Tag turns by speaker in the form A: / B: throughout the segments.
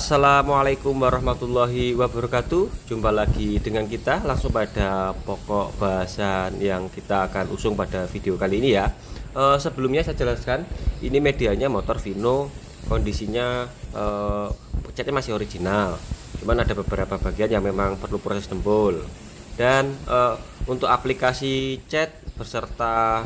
A: Assalamualaikum warahmatullahi wabarakatuh. Jumpa lagi dengan kita langsung pada pokok bahasan yang kita akan usung pada video kali ini ya. Sebelumnya saya jelaskan, ini medianya motor Vino, kondisinya catnya masih original, cuman ada beberapa bagian yang memang perlu proses tembul. Dan untuk aplikasi cat beserta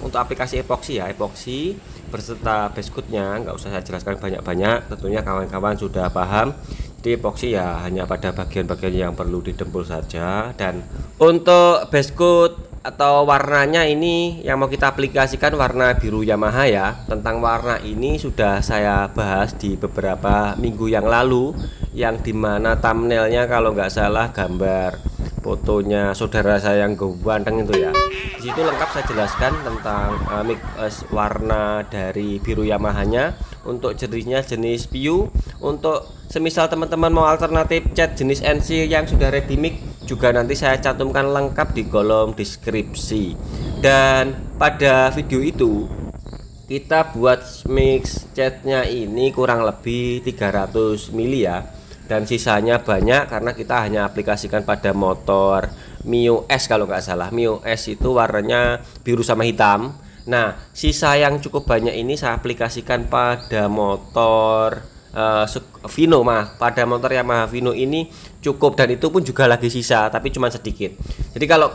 A: untuk aplikasi epoksi ya, epoksi beserta basecoatnya nggak usah saya jelaskan banyak-banyak, tentunya kawan-kawan sudah paham. Jadi epoksi ya hanya pada bagian-bagian yang perlu didempul saja. Dan untuk basecoat atau warnanya ini yang mau kita aplikasikan warna biru Yamaha ya. Tentang warna ini sudah saya bahas di beberapa minggu yang lalu, yang dimana thumbnailnya kalau nggak salah gambar fotonya saudara saya yang ganteng itu ya. Di situ lengkap saya jelaskan tentang warna dari biru Yamahanya. Untuk jenisnya jenis PU. Untuk semisal teman-teman mau alternatif cat jenis NC yang sudah ready mix, juga nanti saya cantumkan lengkap di kolom deskripsi. Dan pada video itu kita buat mix catnya ini kurang lebih 300 mili ya. Dan sisanya banyak karena kita hanya aplikasikan pada motor Mio S kalau nggak salah. Mio S itu warnanya biru sama hitam. Nah, sisa yang cukup banyak ini saya aplikasikan pada motor Vino pada motor Yamaha Vino ini cukup, dan itu pun juga lagi sisa tapi cuma sedikit. Jadi kalau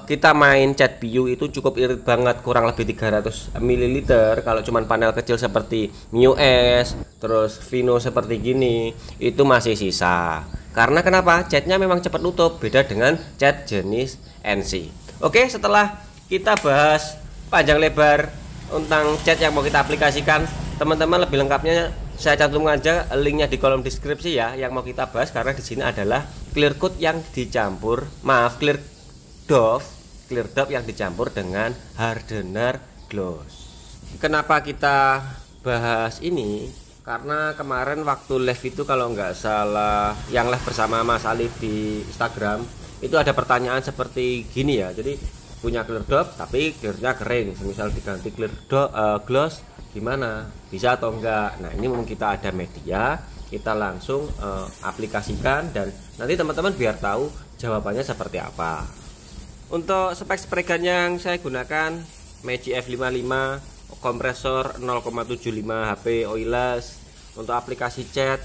A: kita main cat PU itu cukup irit banget, kurang lebih 300 ml. Kalau cuma panel kecil seperti Mio S terus Vino seperti gini itu masih sisa. Karena kenapa? Catnya memang cepat nutup, beda dengan cat jenis NC. Oke, setelah kita bahas panjang lebar tentang cat yang mau kita aplikasikan, teman-teman lebih lengkapnya saya cantumkan aja linknya di kolom deskripsi ya, yang mau kita bahas. Karena di sini adalah clear coat yang dicampur, clear dop yang dicampur dengan hardener gloss. Kenapa kita bahas ini? Karena kemarin waktu live itu kalau nggak salah, yang live bersama Mas Alif di Instagram itu ada pertanyaan seperti gini ya. Jadi punya clear dop tapi clearnya kering, misal diganti clear gloss gimana, bisa atau enggak? Nah, ini memang kita ada media, kita langsung aplikasikan dan nanti teman-teman biar tahu jawabannya seperti apa. Untuk spek spregan yang saya gunakan Magic F55, kompresor 0,75 HP oilless. Untuk aplikasi cat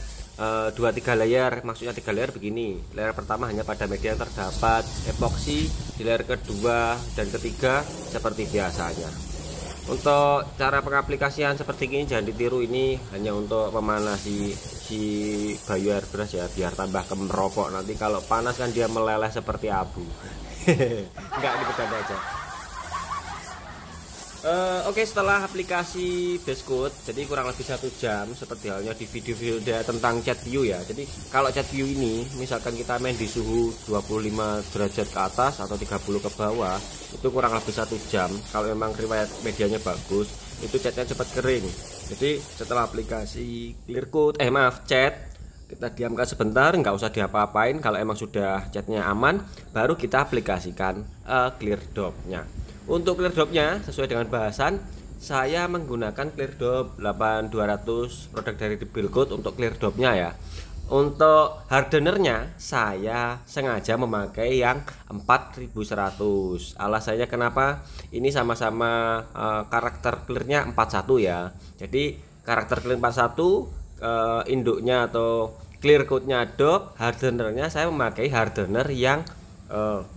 A: 2-3 layer, maksudnya 3 layer begini. Layer pertama hanya pada media yang terdapat epoksi, di layer kedua dan ketiga seperti biasanya. Untuk cara pengaplikasian seperti ini jangan ditiru, ini hanya untuk memanasi si Bayu airbrush ya, biar tambah kemerokok. Nanti kalau panas kan dia meleleh seperti abu. Enggak, dipegang aja. Oke, setelah aplikasi basecoat, jadi kurang lebih 1 jam seperti halnya di video-video tentang cat PU ya. Jadi kalau cat PU ini misalkan kita main di suhu 25 derajat ke atas atau 30 ke bawah, itu kurang lebih 1 jam. Kalau memang riwayat medianya bagus, itu catnya cepat kering. Jadi setelah aplikasi clear coat cat, kita diamkan sebentar, nggak usah diapa-apain. Kalau emang sudah catnya aman, baru kita aplikasikan clear dopnya. Untuk clear dopnya sesuai dengan bahasan, saya menggunakan clear dop 8200 produk dari Bilcoat untuk clear dopnya ya. Untuk hardenernya saya sengaja memakai yang 4100. Alasannya kenapa? Ini sama-sama karakter clearnya 41 ya. Jadi karakter clear 41, induknya atau clear coatnya dop, hardenernya saya memakai hardener yang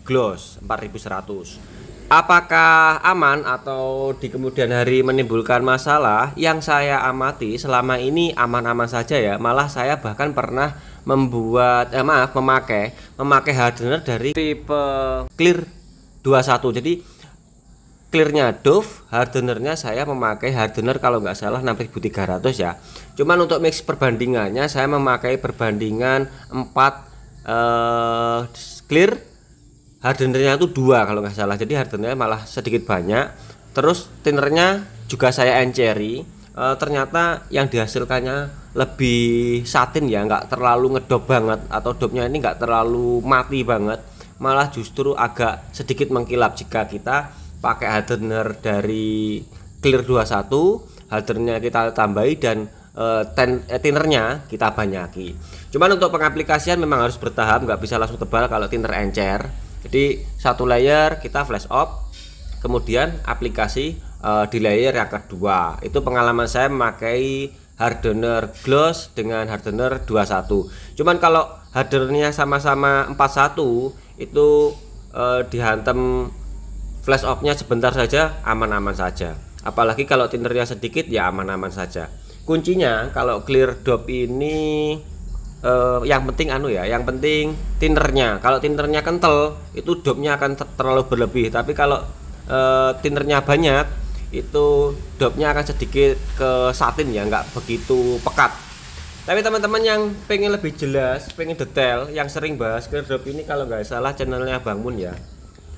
A: gloss 4100. Apakah aman atau di kemudian hari menimbulkan masalah? Yang saya amati selama ini aman-aman saja ya. Malah saya bahkan pernah memakai hardener dari tipe clear 21. Jadi clearnya Dove, hardenernya saya memakai hardener kalau nggak salah 6300 ya. Cuman untuk mix perbandingannya saya memakai perbandingan 4 clear, hardenernya itu 2 kalau nggak salah. Jadi hardenernya malah sedikit banyak. Terus thinnernya juga saya enceri. Ternyata yang dihasilkannya lebih satin ya, nggak terlalu ngedop banget, atau dopnya ini nggak terlalu mati banget, malah justru agak sedikit mengkilap jika kita pakai hardener dari clear 21. Hardenernya kita tambahi dan tinernya kita banyaki. Cuman untuk pengaplikasian memang harus bertahap, nggak bisa langsung tebal kalau thinner encer. Jadi satu layer kita flash off, kemudian aplikasi di layer yang kedua. Itu pengalaman saya memakai hardener gloss dengan hardener 21. Cuman kalau hardenernya sama-sama 41 itu dihantam flash off-nya sebentar saja aman-aman saja. Apalagi kalau thinnernya sedikit ya aman-aman saja. Kuncinya kalau clear dop ini yang penting yang penting thinnernya. Kalau thinnernya kental itu dopnya akan terlalu berlebih. Tapi kalau thinnernya banyak itu dopnya akan sedikit ke satin ya, nggak begitu pekat. Tapi teman-teman yang pengen lebih jelas, pengen detail, yang sering bahas clear dop ini kalau nggak salah channelnya Bang Mun ya.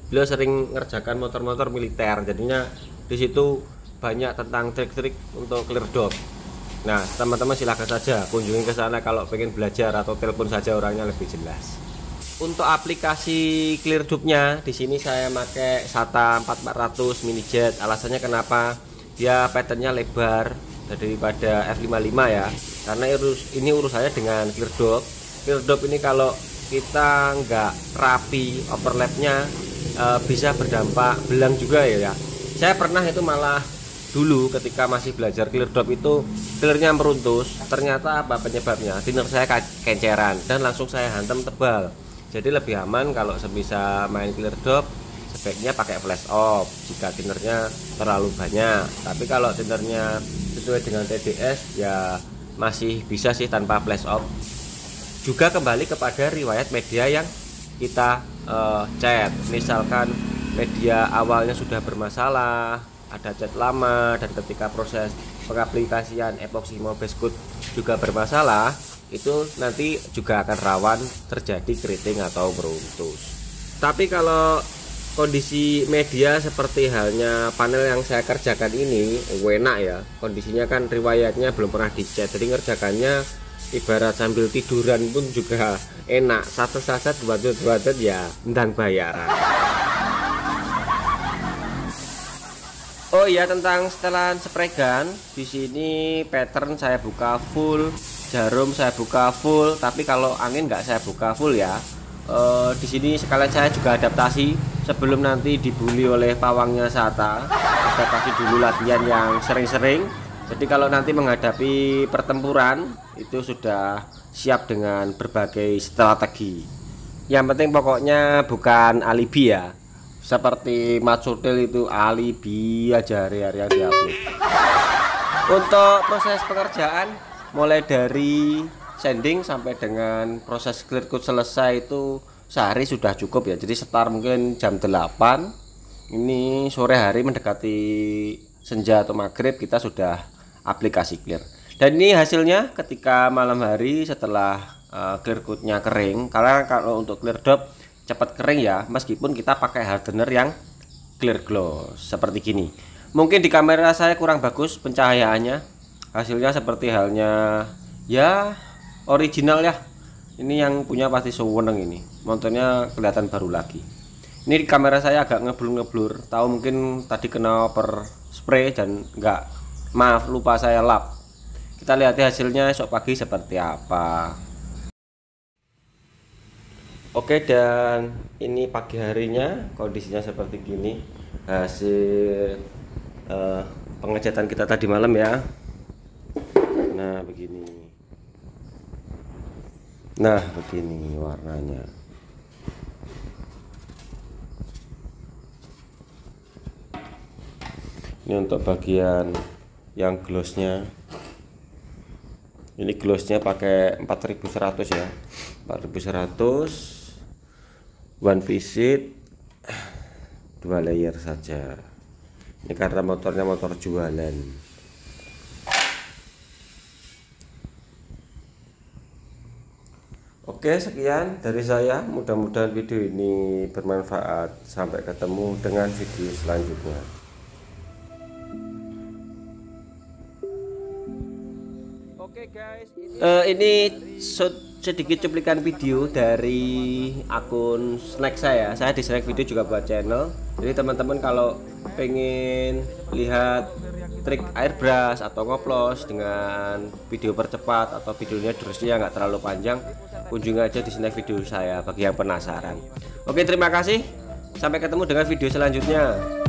A: Beliau sering ngerjakan motor-motor militer, jadinya di situ banyak tentang trik-trik untuk clear dop. Nah, teman-teman silahkan saja kunjungi ke sana kalau pengen belajar atau telepon saja orangnya lebih jelas. Untuk aplikasi clear dopnya di sini saya pakai SATA 4400 mini jet. Alasannya kenapa? Dia patternnya lebar daripada F55 ya. Karena ini urusannya dengan clear dop. Clear dop ini kalau kita nggak rapi overlapnya bisa berdampak belang juga ya. Saya pernah itu malah dulu ketika masih belajar clear dop itu clearnya meruntus. Ternyata apa penyebabnya? Thinner saya kenceran dan langsung saya hantam tebal. Jadi lebih aman kalau sebisa main clear dop sebaiknya pakai flash off jika thinnernya terlalu banyak. Tapi kalau thinnernya sesuai dengan TDS ya masih bisa sih tanpa flash off. Juga kembali kepada riwayat media yang kita cat. Misalkan media awalnya sudah bermasalah, ada cat lama, dan ketika proses pengaplikasian epoxy mau base coat juga bermasalah, itu nanti juga akan rawan terjadi keriting atau meruntus. Tapi kalau kondisi media seperti halnya panel yang saya kerjakan ini enak ya, kondisinya kan riwayatnya belum pernah dicat, jadi ngerjakannya ibarat sambil tiduran pun juga enak. Satu-satu buat ya ndang bayaran. Oh iya, tentang setelan spray gun di sini pattern saya buka full, jarum saya buka full, tapi kalau angin nggak saya buka full ya. Di sini sekalian saya juga adaptasi sebelum nanti dibully oleh pawangnya SATA. Adaptasi dulu latihan yang sering-sering. Jadi kalau nanti menghadapi pertempuran itu sudah siap dengan berbagai strategi. Yang penting pokoknya bukan alibi ya. Seperti Mat Sotil itu alibi aja hari-hari yang diupload. Untuk proses pengerjaan mulai dari sanding sampai dengan proses clear coat selesai itu sehari sudah cukup ya. Jadi start mungkin jam 8, ini sore hari mendekati senja atau maghrib kita sudah aplikasi clear. Dan ini hasilnya ketika malam hari setelah clear coatnya kering. Karena kalau untuk clear dop cepat kering ya, meskipun kita pakai hardener yang clear gloss seperti gini. Mungkin di kamera saya kurang bagus pencahayaannya, hasilnya seperti halnya ya original ya. Ini yang punya pasti seweneng, ini motornya kelihatan baru lagi. Ini di kamera saya agak ngeblur, tahu mungkin tadi kena over spray dan lupa saya lap. Kita lihat hasilnya esok pagi seperti apa. Oke, dan ini pagi harinya kondisinya seperti gini hasil pengecatan kita tadi malam ya. Nah begini warnanya. Ini untuk bagian yang glossnya, ini glossnya pakai 4100 ya, 4100 one visit 2 layer saja. Ini karena motornya motor jualan. Oke, sekian dari saya, mudah-mudahan video ini bermanfaat. Sampai ketemu dengan video selanjutnya. Oke guys, ini sedikit cuplikan video dari akun snack saya di snack video juga buat channel. Jadi teman-teman kalau pengen lihat trik airbrush atau ngoplos dengan video percepat atau videonya durasinya nggak terlalu panjang, kunjungi aja di sini video saya bagi yang penasaran. Oke, terima kasih, sampai ketemu dengan video selanjutnya.